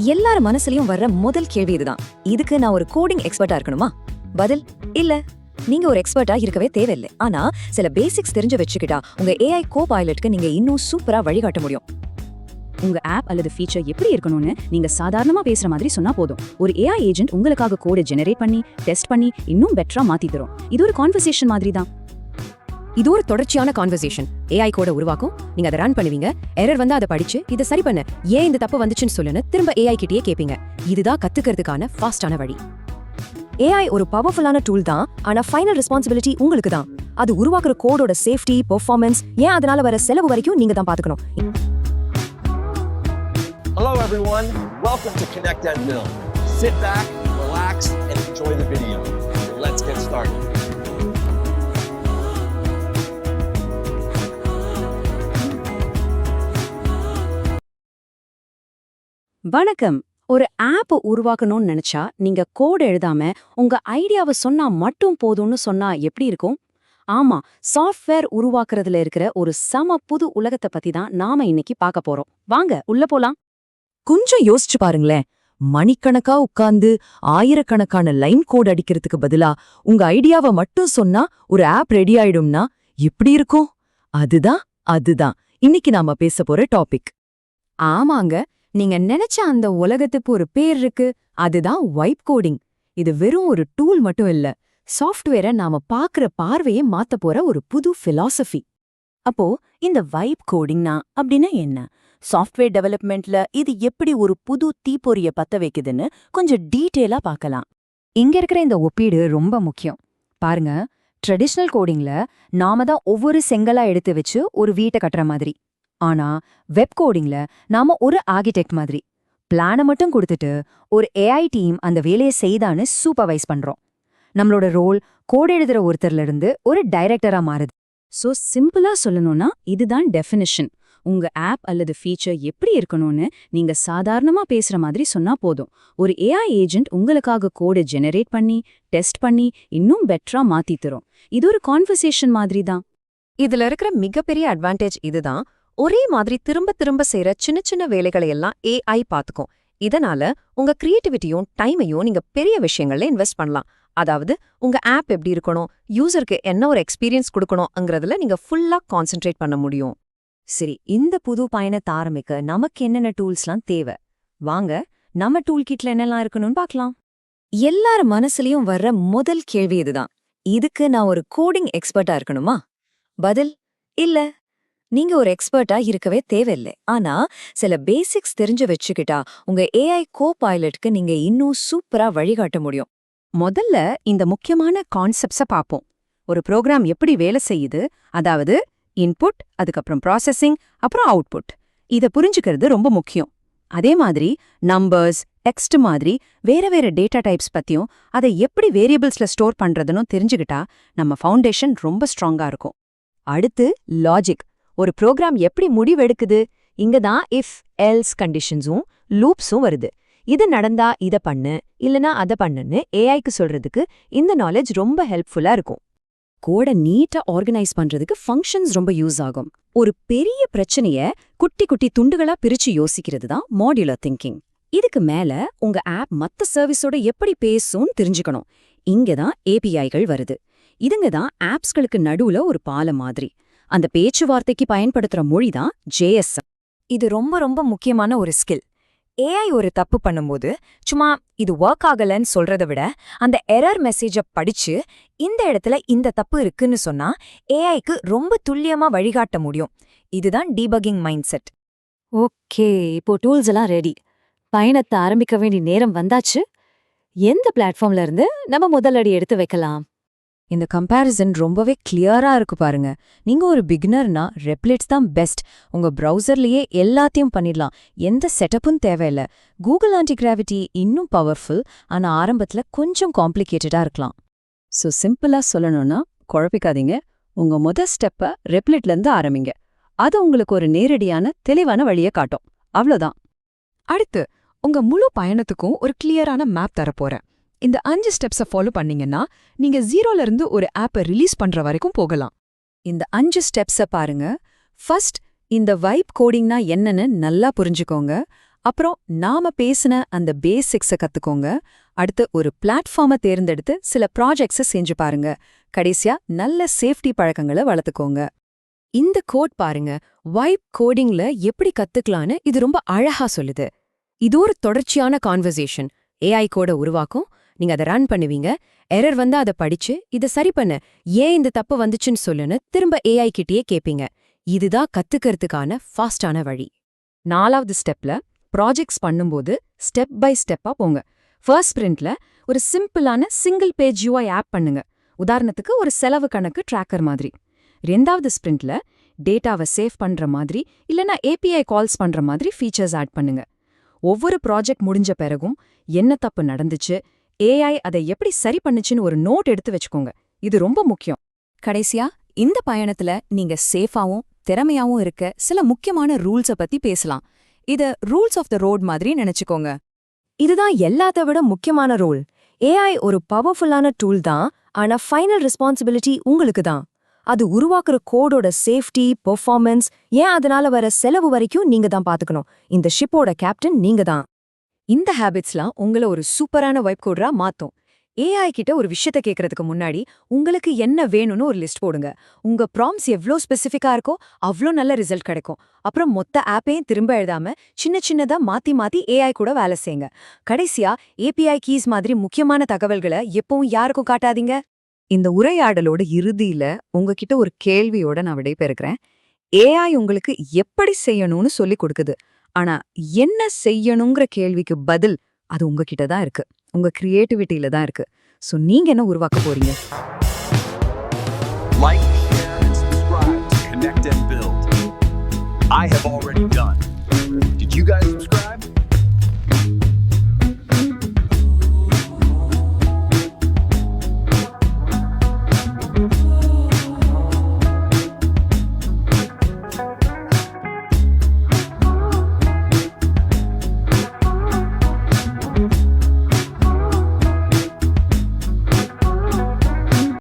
எல்லார் மனசுலயும் வர்ற முதல் கேள்வி இதுதான். இதுக்கு நான் ஒரு கோடிங் எக்ஸ்பர்ட்டா இருக்கணுமா? பதில் இல்ல. நீங்க ஒரு எக்ஸ்பர்ட்டா இருக்கவே தேவையில்லை. ஆனா சில பேசிக்ஸ் தெரிஞ்சு வச்சுக்கிட்டா உங்க ஏஐ கோ-பைலட்க்கு நீங்க இன்னும் சூப்பரா வழிகாட்ட முடியும். உங்க ஆப் அல்லது ஃபீச்சர் எப்படி இருக்கணும்னு நீங்க சாதாரணமா பேசுற மாதிரி சொன்னா போதும். ஒரு ஏஐ ஏஜென்ட் உங்களுக்காக கோடை ஜெனரேட் பண்ணி டெஸ்ட் பண்ணி இன்னும் பெட்டரா மாத்தி தரும். இது ஒரு கான்வர்சேஷன் மாதிரி தான். இது ஒரு தொடர்ச்சியான கான்வர்சேஷன். ஏஐ கோட உருவாக்கும், நீங்க அதை ரன் பண்ணுவீங்க, எரர் வந்தா அதை படிச்சு இதை சரி பண்ண ஏன் இந்த தப்பு வந்துச்சுன்னு சொல்லுன்னு திரும்ப ஏஐ கிட்டயே கேப்பீங்க. இதுதான் கத்துக்கிறதுக்கான ஃபாஸ்டான வழி. ஏஐ ஒரு பவர்ஃபுல்லான டூல் தான், ஆனா ஃபைனல் ரெஸ்பான்சிபிலிட்டி உங்களுக்கு தான். அது உருவாக்குற கோடோட சேஃப்டி, பெர்ஃபார்மன்ஸ், ஏன் அதனால வர செலவு வரைக்கும் நீங்க தான் பாத்துக்கணும். Hello everyone, welcome to Connect and Build. Sit back, relax, and enjoy the video. Let's get started. வணக்கம். ஒரு ஆப் உருவாக்கணும்னு நினைச்சா நீங்க கோட் எழுதாம உங்க ஐடியாவை சொன்னா மட்டும் போதும்னு சொன்னா எப்படி இருக்கும்? ஆமா, சாஃப்ட்வேர் உருவாக்குறதுல இருக்கிற ஒரு சம புது உலகத்தை பத்தி தான் நாம இன்னைக்கு பார்க்க போறோம். வாங்க உள்ள போலாம். கொஞ்சம் யோசிச்சு பாருங்களேன். மணிக்கணக்கா உட்கார்ந்து ஆயிரக்கணக்கான லைன் கோட் அடிக்கிறதுக்கு பதிலா உங்க ஐடியாவை மட்டும் சொன்னா ஒரு ஆப் ரெடி ஆயிடும்னா எப்படி இருக்கும்? அதுதான் இன்னைக்கு நாம பேச போற டாபிக். ஆமாங்க, நீங்க நினைச்ச அந்த உலகத்துக்கு ஒரு பேர் இருக்கு. அதுதான் வைப் கோடிங். இது வெறும் ஒரு டூல் மட்டும் இல்ல, சாஃப்ட்வேரை நாம பாக்குற பார்வையை மாத்த போற ஒரு புது பிலாசபி. அப்போ இந்த வைப் கோடிங்னா அப்படின்னா என்ன? சாஃப்ட்வேர் டெவலப்மெண்ட்ல இது எப்படி ஒரு புது தீப்பொறிய பத்த வைக்குதுன்னு கொஞ்சம் டீட்டெயிலா பார்க்கலாம். இங்க இருக்கிற இந்த ஒப்பீடு ரொம்ப முக்கியம். பாருங்க, ட்ரெடிஷ்னல் கோடிங்ல நாம தான் ஒவ்வொரு செங்கலா எடுத்து வச்சு ஒரு வீட்டை கட்டுற மாதிரி. ஆனா வெப் கோடிங்ல நாம ஒரு ஆர்கிடெக்ட் மாதிரி. பிளானை மட்டும் கொடுத்துட்டு ஒரு ஏஐ டீம் அந்த வேலையை செய்தான்னு சூப்பர்வைஸ் பண்றோம். நம்மளோட ரோல் கோட் எழுதுற ஒருத்தர்ல இருந்து ஒரு டைரக்டரா மாறுது. சோ சிம்பிளா சொல்லணும்னா இதுதான் டெஃபினிஷன். உங்க ஆப் அல்லது ஃபீச்சர் எப்படி இருக்கணும்னு நீங்க சாதாரணமா பேசுற மாதிரி சொன்னா போதும். ஒரு ஏஐ ஏஜென்ட் உங்களுக்காக கோடை ஜெனரேட் பண்ணி டெஸ்ட் பண்ணி இன்னும் பெட்டரா மாத்தி தரும். இது ஒரு கான்வர்சேஷன் மாதிரி தான். இதுல இருக்கிற மிகப்பெரிய அட்வான்டேஜ் இதுதான். ஒரே மாதிரி திரும்ப திரும்ப செய்யற சின்ன சின்ன வேலைகளை எல்லாம் ஏஐ பாத்துக்கும். இதனால உங்க கிரியேட்டிவிட்டியும் டைமையும் நீங்க பெரிய விஷயங்கள்ல இன்வெஸ்ட் பண்ணலாம். அதாவது உங்க ஆப் எப்படி இருக்கணும், யூசருக்கு என்ன ஒரு எக்ஸ்பீரியன்ஸ் கொடுக்கணும்ங்கிறதுல நீங்க ஃபுல்லா கான்சென்ட்ரேட் பண்ண முடியும். சரி, இந்த புது பயணத்தை ஆரம்பிக்க நமக்கு என்னென்ன டூல்ஸ்லாம் தேவை? வாங்க நம்ம டூல் கிட்ல என்னெல்லாம் இருக்கணும்னு பார்க்கலாம். எல்லார் மனசுலயும் வர்ற முதல் கேள்வி இதுதான். இதுக்கு நான் ஒரு கோடிங் எக்ஸ்பர்ட்டா இருக்கணுமா? பதில் இல்ல. நீங்க ஒரு எக்ஸ்பர்ட்டா இருக்கவே தேவையில்லை. ஆனா சில பேசிக்ஸ் தெரிஞ்சு வச்சுக்கிட்டா உங்க ஏஐ கோ-பைலட்க்கு நீங்க இன்னும் சூப்பரா வழிகாட்ட முடியும். முதல்ல இந்த முக்கியமான கான்செப்ட்ஸை பார்ப்போம். ஒரு ப்ரோக்ராம் எப்படி வேலை செய்யுது, அதாவது இன்புட், அதுக்கப்புறம் ப்ராசஸிங், அப்புறம் அவுட்புட். இதை புரிஞ்சுக்கிறது ரொம்ப முக்கியம். அதே மாதிரி நம்பர்ஸ், டெக்ஸ்ட் மாதிரி வேற வேற டேட்டா டைப்ஸ் பத்தியும் அதை எப்படி வேரியபிள்ஸ்ல ஸ்டோர் பண்றதுன்னு தெரிஞ்சுக்கிட்டா நம்ம ஃபவுண்டேஷன் ரொம்ப ஸ்ட்ராங்கா இருக்கும். அடுத்து லாஜிக். ஒரு ப்ரோக்ராம் எப்படி முடிவெடுக்குது? இங்கதான் இஃப் எல்ஸ் கண்டிஷன்ஸும் லூப்ஸும் வருது. இது நடந்தா இத பண்ணு, இல்லனா அத பண்ணுன்னு ஏஐக்கு சொல்றதுக்கு இந்த நாலேஜ் ரொம்ப ஹெல்ப்ஃபுல்லா இருக்கும். கோட நீட்டா ஆர்கனைஸ் பண்றதுக்கு ஃபங்க்ஷன்ஸ் ரொம்ப யூஸ் ஆகும். ஒரு பெரிய பிரச்சனைய குட்டி குட்டி துண்டுகளா பிரிச்சு யோசிக்கிறது தான் மாடுலர் திங்கிங். இதுக்கு மேல உங்க ஆப் மத்த சர்வீஸோட எப்படி பேசும்னு தெரிஞ்சுக்கணும். இங்கதான் ஏபிஐகள் வருது. இதுங்க தான் ஆப்ஸ்களுக்கு நடுவுல ஒரு பாலம் மாதிரி. அந்த பேச்சுவார்த்தைக்கு பயன்படுத்துற மொழிதான் ஜேஎஸ்எம். இது ரொம்ப ரொம்ப முக்கியமான ஒரு ஸ்கில். ஏஐ ஒரு தப்பு பண்ணும்போது சும்மா இது ஒர்க் ஆகலன்னு சொல்றதை விட அந்த எரர் மெசேஜை படிச்சு இந்த இடத்துல இந்த தப்பு இருக்குன்னு சொன்னா ஏஐக்கு ரொம்ப துல்லியமா வழிகாட்ட முடியும். இதுதான் டீபக்கிங் மைண்ட் செட். ஓகே, இப்போ டூல்ஸ் எல்லாம் ரெடி. பயணத்தை ஆரம்பிக்க வேண்டிய நேரம் வந்தாச்சு. எந்த பிளாட்ஃபார்ம்ல இருந்து நம்ம முதல் அடி எடுத்து வைக்கலாம்? இந்த கம்பேரிசன் ரொம்பவே கிளியரா இருக்கு பாருங்க. நீங்க ஒரு பிகினர்னா ரெப்லிட்ஸ் தான் பெஸ்ட். உங்க ப்ரௌசர்லயே எல்லாத்தையும் பண்ணிடலாம். எந்த செட்டப்பும் தேவையில்ல. கூகுள் ஆன்டிகிராவிட்டி இன்னும் பவர்ஃபுல், ஆனா ஆரம்பத்துல கொஞ்சம் காம்ப்ளிகேட்டடா இருக்கலாம். ஸோ சிம்பிளா சொல்லணும்னா குழப்பிக்காதீங்க. உங்க முதல் ஸ்டெப்பை ரெப்லிட்ல இருந்து ஆரம்பிங்க. அது உங்களுக்கு ஒரு நேரடியான தெளிவான வழியை காட்டும். அவ்வளோதான். அடுத்து உங்க முழு பயணத்துக்கும் ஒரு கிளியரான மேப் தரப்போறேன். இந்த 5 ஸ்டெப்ஸை ஃபாலோ பண்ணீங்கன்னா நீங்க 0ல இருந்து ஒரு ஆப்பை ரிலீஸ் பண்ற வரைக்கும் போகலாம். இந்த 5 ஸ்டெப்ஸை பாருங்க. ஃபர்ஸ்ட், இந்த வைப் கோடிங்னா என்னன்னு நல்லா புரிஞ்சுக்கோங்க. அப்புறம் நாம பேசின அந்த பேசிக்ஸை கத்துக்கோங்க. அடுத்து ஒரு பிளாட்ஃபார்மை தேர்ந்தெடுத்து சில ப்ராஜெக்ட்ஸை செஞ்சு பாருங்க. கடைசியா நல்ல சேஃப்டி பழக்கங்களை வளர்த்துக்கோங்க. இந்த கோட் பாருங்க, வைப் கோடிங்ல எப்படி கத்துக்கலான்னு இது ரொம்ப அழகா சொல்லுது. இது ஒரு தொடர்ச்சியான கான்வர்சேஷன். ஏஐ கோட உருவாக்கும், நீங்க அதை ரன் பண்ணுவீங்க, எரர் வந்தா அதை படிச்சு இதை சரி பண்ண, ஏன் இந்த தப்பு வந்துச்சுன்னு சொல்லுன்னு திரும்ப ஏஐ கிட்டயே கேப்பீங்க. இதுதான் கத்துக்கிறதுக்கான ஃபாஸ்டான வழி. 4வது ஸ்டெப்ல ப்ராஜெக்ட்ஸ் பண்ணும்போது ஸ்டெப் பை ஸ்டெப்பா போங்க. ஃபர்ஸ்ட் ஸ்பிரிண்ட்ல ஒரு சிம்பிளான சிங்கிள் பேஜ் யூஐ ஆப் பண்ணுங்க. உதாரணத்துக்கு ஒரு செலவு கணக்கு ட்ராக்கர் மாதிரி. 2வது ஸ்பிரிண்ட்ல டேட்டாவை சேவ் பண்ற மாதிரி இல்லனா ஏபிஐ கால்ஸ் பண்ற மாதிரி ஃபீச்சர்ஸ் ஆட் பண்ணுங்க. ஒவ்வொரு ப்ராஜெக்ட் முடிஞ்ச பிறகும் என்ன தப்பு நடந்துச்சு, ஏஐ அதை எப்படி சரி பண்ணுச்சுன்னு ஒரு நோட் எடுத்து வச்சுக்கோங்க. இது ரொம்ப முக்கியம். கடைசியா இந்த பயணத்துல நீங்க சேஃபாவும் திறமையாவும் இருக்க சில முக்கியமான ரூல்ஸ பத்தி பேசலாம். இத ரூல்ஸ் ஆஃப் த ரோட் மாதிரி நினைச்சுக்கோங்க. இதுதான் எல்லாத்த விட முக்கியமான ரூல். ஏஐ ஒரு பவர்ஃபுல்லான டூல் தான், ஆனா ஃபைனல் ரெஸ்பான்சிபிலிட்டி உங்களுக்கு தான். அது உருவாக்குற கோடோட சேஃப்டி, பெர்ஃபார்மன்ஸ், ஏன் அதனால வர செலவு வரைக்கும் நீங்க தான் பாத்துக்கணும். இந்த ஷிப்போட கேப்டன் நீங்க தான். இந்த ஹேபிட்ஸ்லாம் உங்களை ஒரு சூப்பரான வைப் கோடரா மாத்தும். ஏஐ கிட்ட ஒரு விஷயத்த கேட்கறதுக்கு முன்னாடி உங்களுக்கு என்ன வேணும்னு ஒரு லிஸ்ட் போடுங்க. உங்க ப்ராம்ப்ட்ஸ் எவ்ளோ ஸ்பெசிஃபிக்கா இருக்கோ அவ்ளோ நல்ல ரிசல்ட் கிடைக்கும். அப்புறம் மொத்த ஆப்பையும் திரும்ப எழுதாம சின்ன சின்னதா மாத்தி ஏஐ கூட வேலை செய்யுங்க. கடைசியா ஏபிஐ கீஸ் மாதிரி முக்கியமான தகவல்களை எப்பவும் யாருக்கும் காட்டாதீங்க. இந்த உரையாடலோட இறுதியில உங்ககிட்ட ஒரு கேள்வியோட நான் விடைபெறுகிறேன். ஏஐ உங்களுக்கு எப்படி செய்யணும்னு சொல்லி கொடுக்குது. ஆனா என்ன செய்யணுங்கிற கேள்விக்கு பதில் அது உங்ககிட்ட தான் இருக்கு. உங்க கிரியேட்டிவிட்டியில தான் இருக்கு. சோ நீங்க என்ன உருவாக்க போறீங்க? Like, share, and subscribe to Connect and Build. I have already done. Did you guys subscribe?